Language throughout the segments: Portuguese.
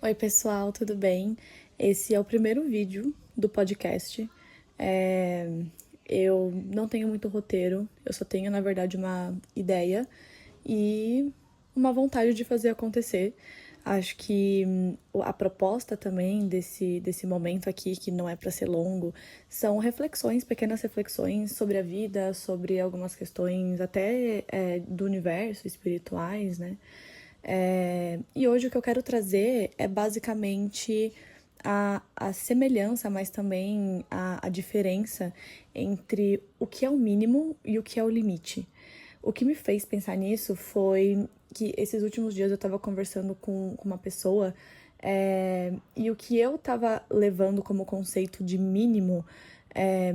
Oi, pessoal, tudo bem? Esse é o primeiro vídeo do podcast. É, Eu não tenho muito roteiro, eu só tenho, na verdade, uma ideia e uma vontade de fazer acontecer. Acho que a proposta também desse momento aqui, que não é para ser longo, são reflexões, pequenas reflexões sobre a vida, sobre algumas questões até do universo, espirituais, né? E hoje o que eu quero trazer é basicamente a semelhança, mas também a diferença entre o que é o mínimo e o que é o limite. O que me fez pensar nisso foi que esses últimos dias eu estava conversando com uma pessoa e o que eu estava levando como conceito de mínimo, é,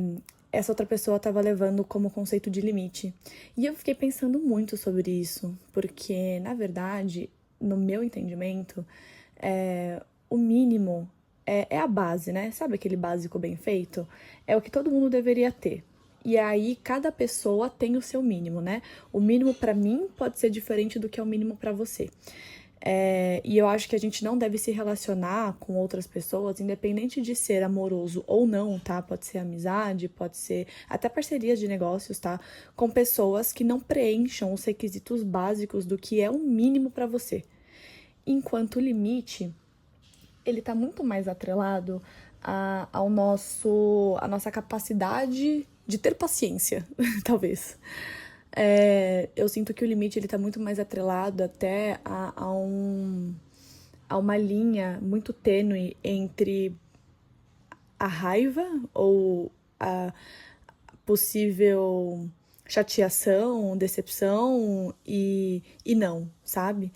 essa outra pessoa estava levando como conceito de limite. E eu fiquei pensando muito sobre isso, porque, na verdade, no meu entendimento, o mínimo é a base, né? Sabe aquele básico bem feito? É o que todo mundo deveria ter. E aí, cada pessoa tem o seu mínimo, né? O mínimo para mim pode ser diferente do que é o mínimo para você. E eu acho que a gente não deve se relacionar com outras pessoas, independente de ser amoroso ou não, tá? Pode ser amizade, pode ser até parcerias de negócios, tá? Com pessoas que não preencham os requisitos básicos do que é o mínimo para você. Enquanto o limite, ele tá muito mais atrelado à nossa capacidade de ter paciência, talvez. Eu sinto que o limite ele tá muito mais atrelado até a uma linha muito tênue entre a raiva ou a possível chateação, decepção e não, sabe?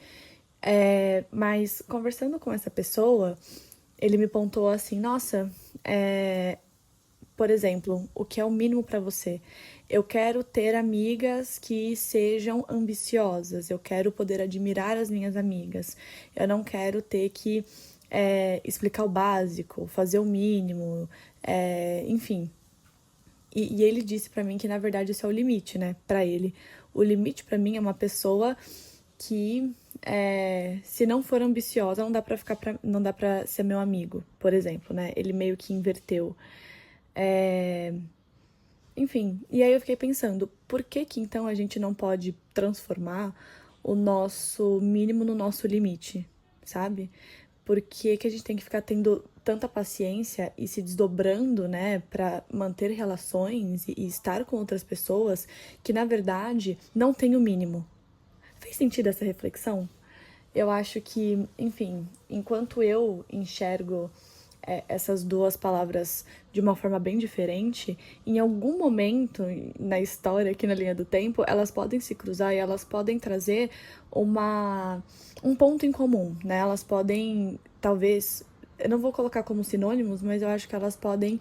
Mas conversando com essa pessoa, ele me pontuou assim: nossa, por exemplo, o que é o mínimo para você? Eu quero ter amigas que sejam ambiciosas, eu quero poder admirar as minhas amigas, eu não quero ter que explicar o básico, fazer o mínimo, enfim. E ele disse para mim que na verdade esse é o limite, né? Para ele, o limite para mim é uma pessoa que se não for ambiciosa não dá para ser meu amigo, por exemplo, né? Ele meio que inverteu. É, Enfim, e aí eu fiquei pensando, por que que então a gente não pode transformar o nosso mínimo no nosso limite, sabe? Por que que a gente tem que ficar tendo tanta paciência e se desdobrando, né, pra manter relações e estar com outras pessoas que na verdade não tem o mínimo? Fez sentido essa reflexão? Eu acho que, enfim, enquanto eu enxergo essas duas palavras de uma forma bem diferente, em algum momento na história, aqui na linha do tempo, elas podem se cruzar e elas podem trazer um ponto em comum, né? Elas podem, talvez, eu não vou colocar como sinônimos, mas eu acho que elas podem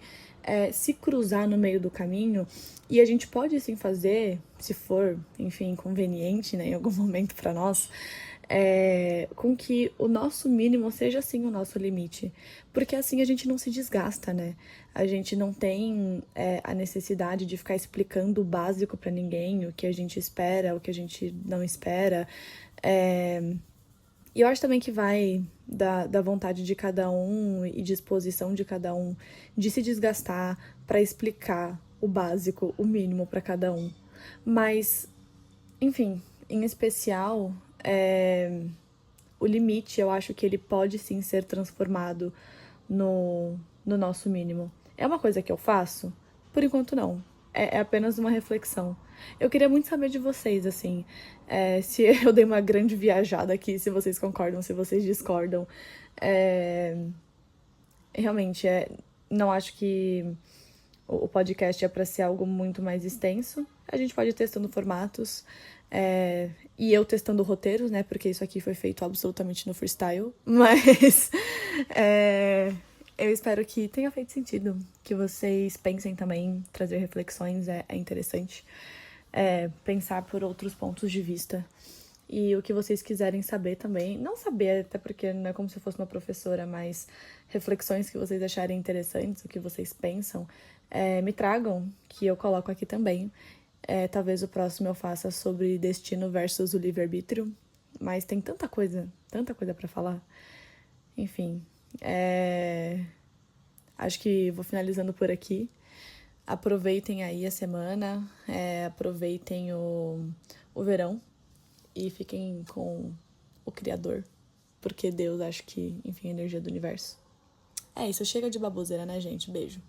se cruzar no meio do caminho e a gente pode sim fazer, se for, enfim, conveniente, né, em algum momento para nós, com que o nosso mínimo seja assim o nosso limite. Porque assim a gente não se desgasta, né? A gente não tem a necessidade de ficar explicando o básico para ninguém, o que a gente espera, o que a gente não espera. E eu acho também que vai da vontade de cada um e disposição de cada um de se desgastar para explicar o básico, o mínimo para cada um. Mas, enfim, em especial, o limite, eu acho que ele pode sim ser transformado no nosso mínimo. É uma coisa que eu faço? Por enquanto, não. É apenas uma reflexão. Eu queria muito saber de vocês, assim, se eu dei uma grande viajada aqui, se vocês concordam, se vocês discordam. É, Realmente, não acho que o podcast é para ser algo muito mais extenso. A gente pode ir testando formatos. E eu testando roteiros, né? Porque isso aqui foi feito absolutamente no freestyle. Mas eu espero que tenha feito sentido. Que vocês pensem também, trazer reflexões é interessante. Pensar por outros pontos de vista. E o que vocês quiserem saber também. Não saber, até porque não é como se eu fosse uma professora, mas reflexões que vocês acharem interessantes, o que vocês pensam, me tragam, que eu coloco aqui também. Talvez o próximo eu faça sobre destino versus o livre-arbítrio. Mas tem tanta coisa para falar. Enfim, acho que vou finalizando por aqui. Aproveitem aí a semana, aproveitem o verão e fiquem com o Criador, porque Deus, acho que, enfim, a energia do universo. É isso, chega de baboseira, né, gente? Beijo.